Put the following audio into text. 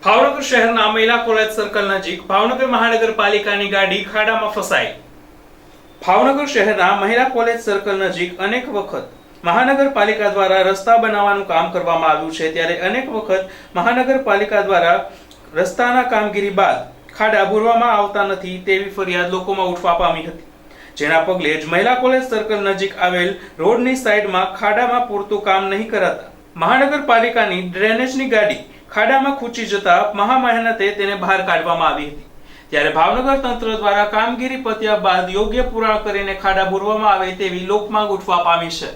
ભાવનગર શહેરના મહિલા college circle નજીક ભાવનગર મહાનગરપાલિકાની ગાડી ખાડામાં ફસાઈ। ભાવનગર શહેરના મહિલા કોલેજ સર્કલ નજીક અનેક વખત મહાનગરપાલિકા દ્વારા રસ્તા બનાવવાનું કામ કરવામાં આવ્યું છે, ત્યારે અનેક વખત મહાનગરપાલિકા દ્વારા રસ્તાના કામગીરી બાદ ખાડા ભરવામાં આવતા નથી તેવી ફરિયાદ લોકોમાં ઉઠવા પામી હતી, જેના પગલે જ મહિલા કોલેજ સર્કલ નજીક આવેલ રોડની સાઈડમાં ખાડામાં પૂરતું કામ નહીં કરાતા મહાનગરપાલિકાની ડ્રેનેજની ગાડી ખાડામાં ખૂંચી જતા મહામહેનતે તેને બહાર કાઢવામાં આવી હતી। ત્યારે ભાવનગર તંત્ર દ્વારા કામગીરી પત્યા બાદ યોગ્ય પુરાણ કરીને ખાડા ભરવામાં આવે તેવી લોકમાંગ ઉઠવા પામી છે।